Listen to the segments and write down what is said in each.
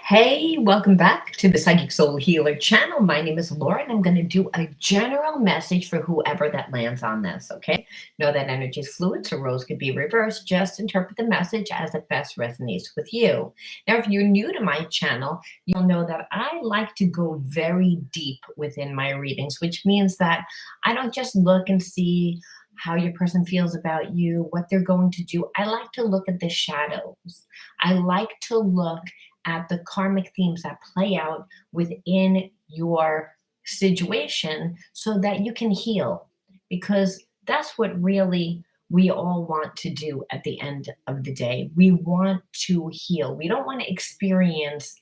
Hey, welcome back to the Psychic Soul Healer channel. My name is Laura, and I'm going to do a general message for whoever that lands on this, okay? Know that energy is fluid, so roles could be reversed. Just interpret the message as it best resonates with you. Now, if you're new to my channel, you'll know that I like to go very deep within my readings, which means that I don't just look and see how your person feels about you, what they're going to do. I like to look at the shadows. I like to look at the karmic themes that play out within your situation so that you can heal, because that's what really we all want to do at the end of the day. We want to heal. We don't want to experience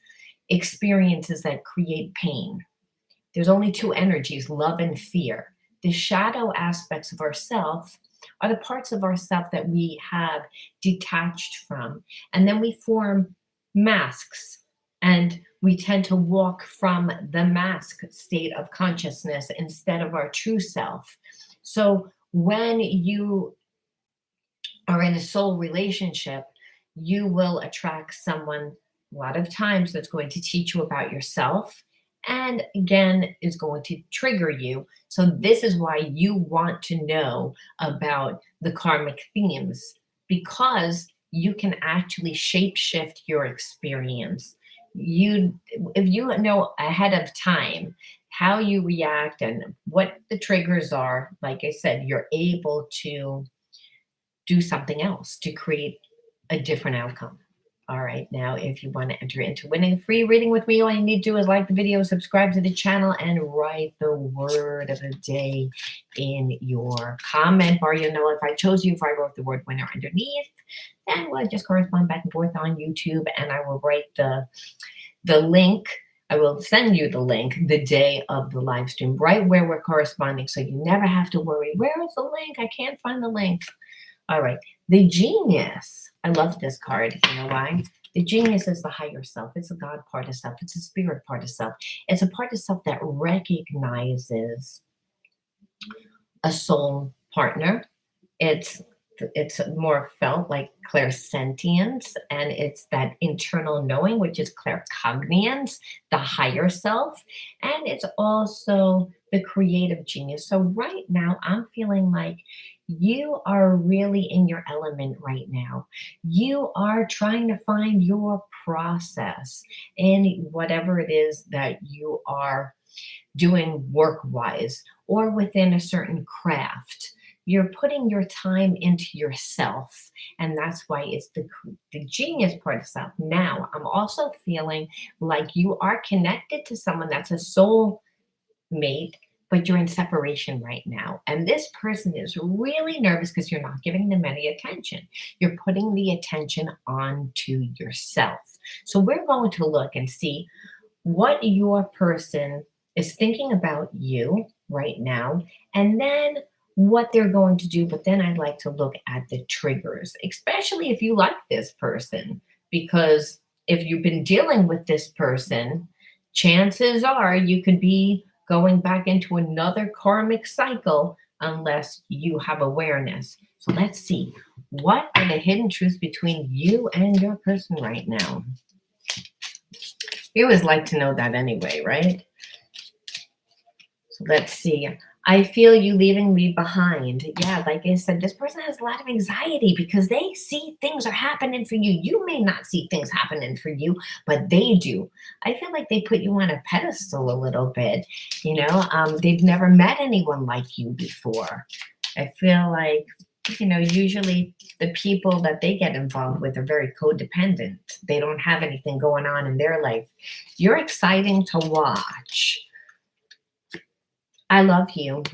experiences that create pain. There's only two energies, love and fear. The shadow aspects of ourself are the parts of ourself that we have detached from. And then we form masks, and we tend to walk from the mask state of consciousness instead of our true self. So when you are in a soul relationship, you will attract someone a lot of times that's going to teach you about yourself, and again is going to trigger you. So this is why you want to know about the karmic themes, because you can actually shape shift your experience. You If you know ahead of time how you react and what the triggers are, like I said, you're able to do something else to create a different outcome. All right, now if you want to enter into winning a free reading with me, all you need to do is like the video, subscribe to the channel, and write the word of the day in your comment bar. You'll know if I chose you, if I wrote the word winner underneath, then we'll just correspond back and forth on YouTube, and I will write the link. I will send you the link the day of the live stream, right where we're corresponding, so you never have to worry, where is the link? I can't find the link. All right. The genius. I love this card. You know why? The genius is the higher self. It's a God part of self. It's a spirit part of self. It's a part of self that recognizes a soul partner. It's it's more felt like clairsentience, and it's that internal knowing, which is claircognience, the higher self, and it's also the creative genius. So right now I'm feeling like you are really in your element right now. You are trying to find your process in whatever it is that you are doing work wise or within a certain craft. You're putting your time into yourself, and that's why it's the genius part of self. Now I'm also feeling like you are connected to someone that's a soul mate, but you're in separation right now, and this person is really nervous because you're not giving them any attention. You're putting the attention onto yourself. So we're going to look and see what your person is thinking about you right now, and then what they're going to do. But then I'd like to look at the triggers, especially if you like this person, because if you've been dealing with this person, chances are you could be going back into another karmic cycle unless you have awareness. So let's see, what are the hidden truths between you and your person right now? You always like to know that anyway, right? So let's see. I feel you leaving me behind. Yeah, like I said, this person has a lot of anxiety because they see things are happening for you. You may not see things happening for you, but they do. I feel like they put you on a pedestal a little bit. They've never met anyone like you before. I feel like, usually the people that they get involved with are very codependent. They don't have anything going on in their life. You're exciting to watch. I love you.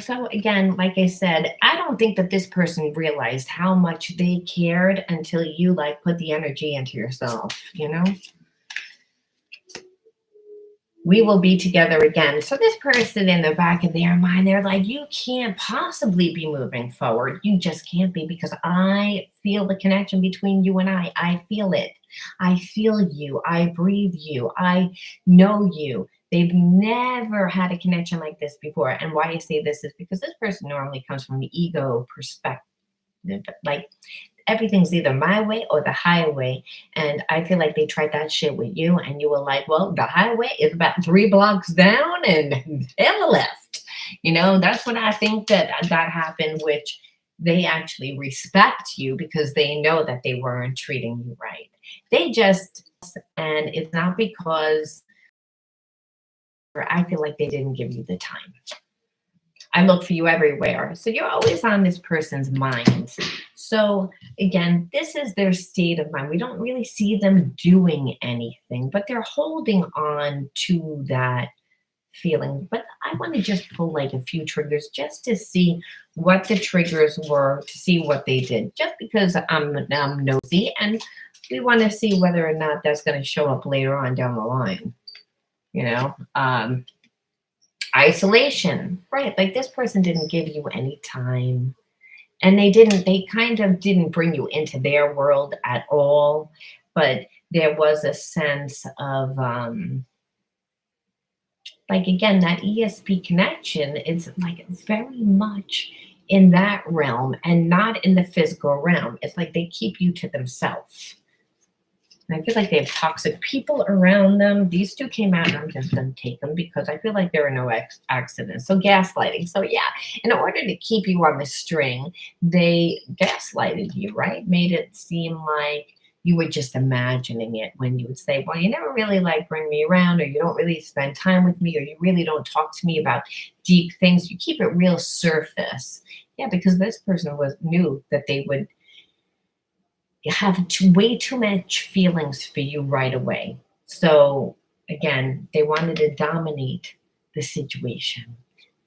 So again, like I said, I don't think that this person realized how much they cared until you put the energy into yourself. We will be together again. So this person in the back of their mind, they're like, you can't possibly be moving forward. You just can't be, because I feel the connection between you and I. I feel it. I feel you. I breathe you. I know you. They've never had a connection like this before. And why I say this is because this person normally comes from the ego perspective. Like, everything's either my way or the highway. And I feel like they tried that shit with you, and you were like, well, the highway is about 3 blocks down and hella left. That's what I think that happened, which they actually respect you because they know that they weren't treating you right. They just, and it's not because I feel like they didn't give you the time. I look for you everywhere. So you're always on this person's mind. So again, this is their state of mind. We don't really see them doing anything, but they're holding on to that feeling. But I want to just pull like a few triggers just to see what the triggers were, to see what they did, just because I'm nosy and we want to see whether or not that's going to show up later on down the line. Isolation, right? Like this person didn't give you any time, and they kind of didn't bring you into their world at all. But there was a sense of, like, again, that ESP connection is like very much in that realm and not in the physical realm. It's like they keep you to themselves. And I feel like they have toxic people around them. These two came out, and I'm just going to take them because I feel like there are no accidents. So gaslighting. So yeah, in order to keep you on the string, they gaslighted you, right? Made it seem like you were just imagining it when you would say, well, you never really like bring me around, or you don't really spend time with me, or you really don't talk to me about deep things. You keep it real surface. Yeah, because this person knew that they would have way too much feelings for you right away. So again, they wanted to dominate the situation.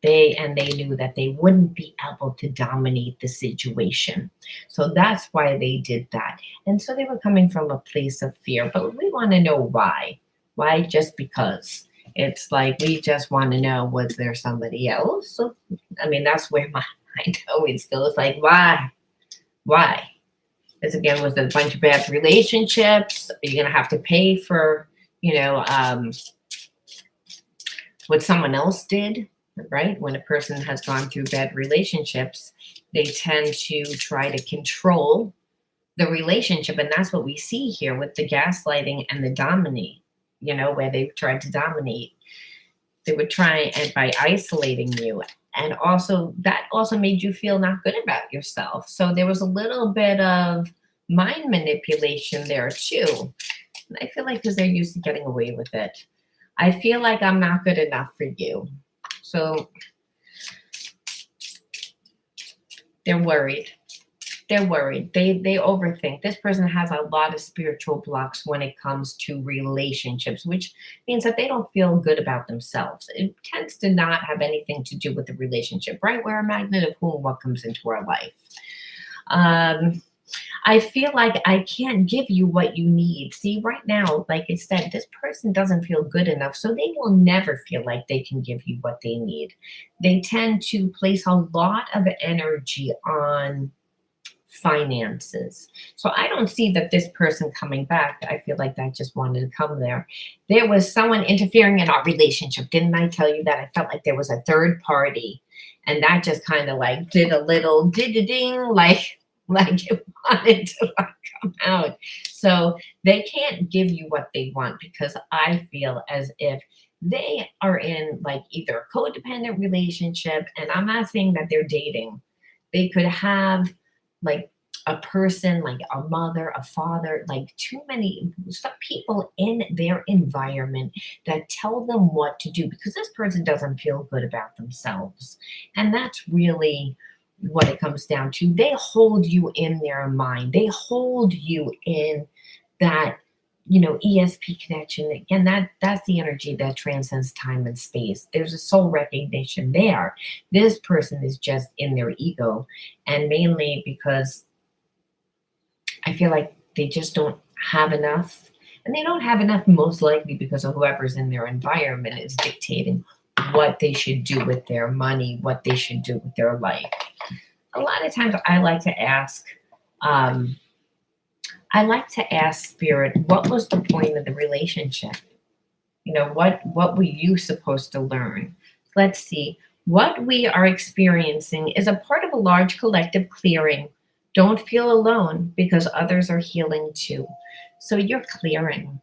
They knew that they wouldn't be able to dominate the situation. So that's why they did that. And so they were coming from a place of fear, but we want to know why. Why? Just because. It's like we just want to know, was there somebody else? So, I mean, that's where my mind always goes, like, why? Why? This again was a bunch of bad relationships. You're gonna have to pay for, what someone else did, right? When a person has gone through bad relationships, they tend to try to control the relationship, and that's what we see here with the gaslighting and the dominate. Where they tried to dominate. They would try and by isolating you, and also that also made you feel not good about yourself. So there was a little bit of mind manipulation there too. And I feel like because they're used to getting away with it. I feel like I'm not good enough for you. So they're worried. They're worried. They overthink. This person has a lot of spiritual blocks when it comes to relationships, which means that they don't feel good about themselves. It tends to not have anything to do with the relationship, right? We're a magnet of who and what comes into our life. I feel like I can't give you what you need. See, right now, like I said, this person doesn't feel good enough, so they will never feel like they can give you what they need. They tend to place a lot of energy on finances. So I don't see that this person coming back. I feel like that just wanted to come there. There was someone interfering in our relationship. Didn't I tell you that? I felt like there was a third party, and that just kind of like did a little ding, like it wanted to come out. So they can't give you what they want because I feel as if they are in like either a codependent relationship, and I'm not saying that they're dating. They could have like a person, like a mother, a father, like too many some people in their environment that tell them what to do because this person doesn't feel good about themselves. And that's really what it comes down to. They hold you in their mind. They hold you in that, ESP connection. Again, that's the energy that transcends time and space. There's a soul recognition there. This person is just in their ego, and mainly because I feel like they just don't have enough. And they don't have enough most likely because of whoever's in their environment is dictating what they should do with their money, what they should do with their life. A lot of times I like to ask spirit, what was the point of the relationship? What were you supposed to learn? Let's see. What we are experiencing is a part of a large collective clearing Don't feel alone because others are healing too. So you're clearing.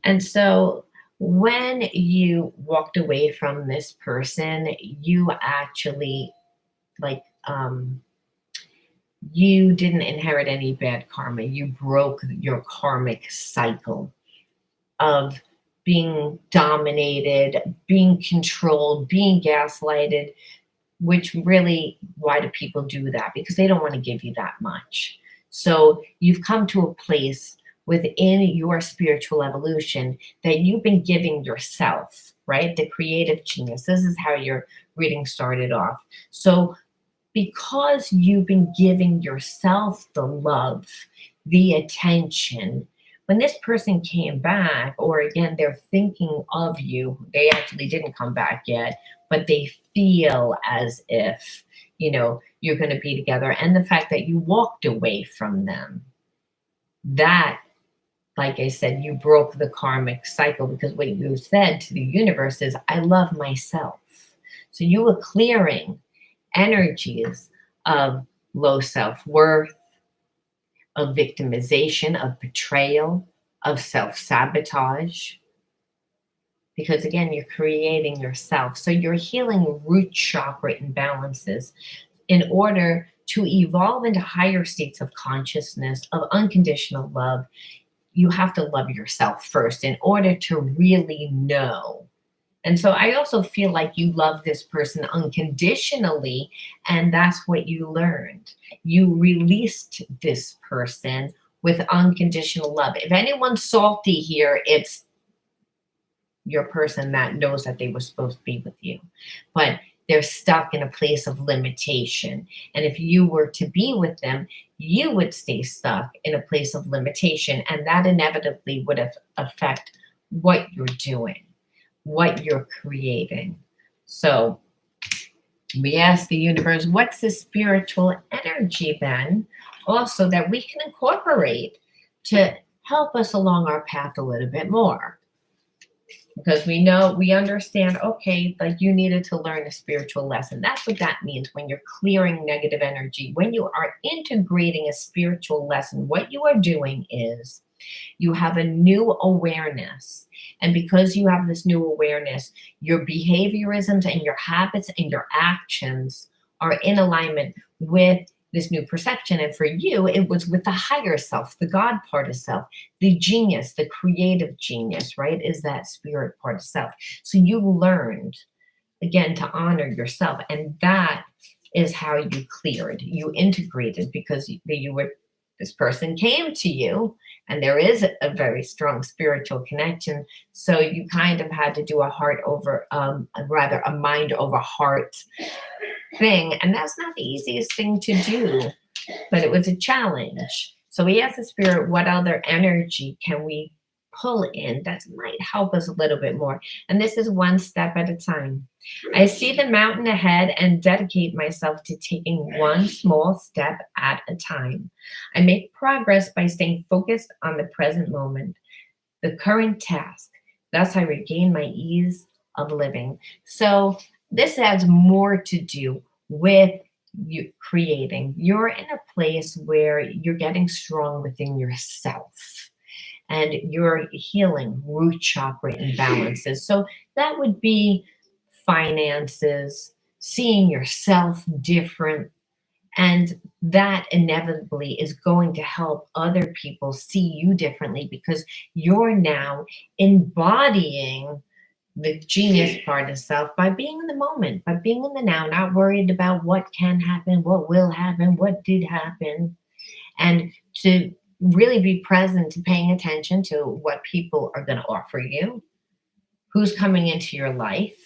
And so when you walked away from this person, you actually like you didn't inherit any bad karma. You broke your karmic cycle of being dominated, being controlled, being gaslighted, which really, why do people do that? Because they don't want to give you that much. So you've come to a place within your spiritual evolution that you've been giving yourself, right? The creative genius. This is how your reading started off. So because you've been giving yourself the love, the attention, when this person came back, or again, they're thinking of you, they actually didn't come back yet, but they feel as if, you're going to be together. And the fact that you walked away from them, that, like I said, you broke the karmic cycle because what you said to the universe is, I love myself. So you were clearing energies of low self worth, of victimization, of betrayal, of self sabotage. Because again, you're creating yourself. So you're healing root chakra imbalances in order to evolve into higher states of consciousness, of unconditional love. You have to love yourself first in order to really know. And so I also feel like you love this person unconditionally, and that's what you learned. You released this person with unconditional love. If anyone's salty here, it's your person that knows that they were supposed to be with you, but they're stuck in a place of limitation. And if you were to be with them, you would stay stuck in a place of limitation, and that inevitably would affect what you're doing, what you're creating. So we ask the universe, what's the spiritual energy then also that we can incorporate to help us along our path a little bit more? Because we understand, okay, like you needed to learn a spiritual lesson. That's what that means when you're clearing negative energy. When you are integrating a spiritual lesson, what you are doing is you have a new awareness. And because you have this new awareness, your behaviorisms and your habits and your actions are in alignment with this new perception. And for you, it was with the higher self, the God part of self, the genius, the creative genius, right? Is that spirit part of self. So you learned again to honor yourself. And that is how you cleared, you integrated, because you were, this person came to you and there is a very strong spiritual connection. So you kind of had to do a heart over, rather a mind over heart thing. And that's not the easiest thing to do, but it was a challenge. So we asked the spirit, what other energy can we pull in that might help us a little bit more? And this is one step at a time. I see the mountain ahead and dedicate myself to taking one small step at a time. I make progress by staying focused on the present moment, the current task. Thus, I regain my ease of living. So this has more to do with you creating. You're in a place where you're getting strong within yourself and you're healing root chakra imbalances. So that would be finances, seeing yourself different. And that inevitably is going to help other people see you differently because you're now embodying the genius part of self by being in the moment, by being in the now, not worried about what can happen, what will happen, what did happen, and to really be present to paying attention to what people are going to offer you, who's coming into your life,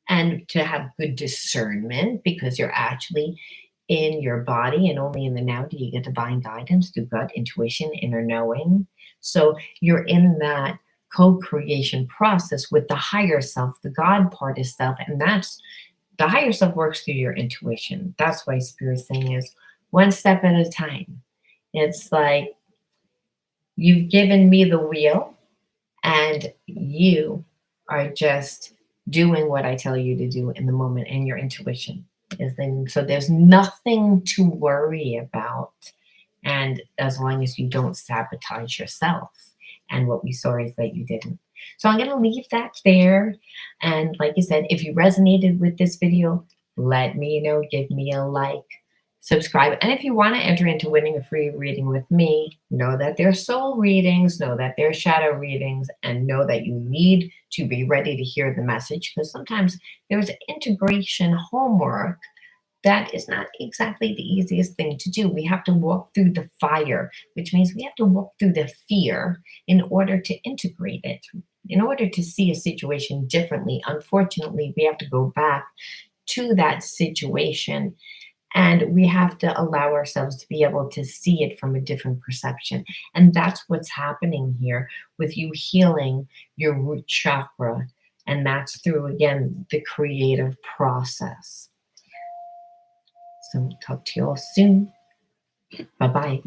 and to have good discernment because you're actually in your body and only in the now do you get divine guidance through gut intuition, inner knowing. So you're in that co-creation process with the higher self, the God part of self, and that's the higher self works through your intuition. That's why spirit saying is one step at a time. It's like you've given me the wheel and you are just doing what I tell you to do in the moment and your intuition. So there's nothing to worry about. And as long as you don't sabotage yourself. And what we saw is that you didn't. So I'm going to leave that there. And like you said, if you resonated with this video, let me know. Give me a like, subscribe. And if you want to enter into winning a free reading with me, know that there's soul readings, know that there's shadow readings, and know that you need to be ready to hear the message, because sometimes there's integration homework that is not exactly the easiest thing to do. We have to walk through the fire, which means we have to walk through the fear in order to integrate it, in order to see a situation differently. Unfortunately, we have to go back to that situation, and we have to allow ourselves to be able to see it from a different perception. And that's what's happening here with you healing your root chakra. And that's through, again, the creative process. So talk to you all soon. Bye-bye.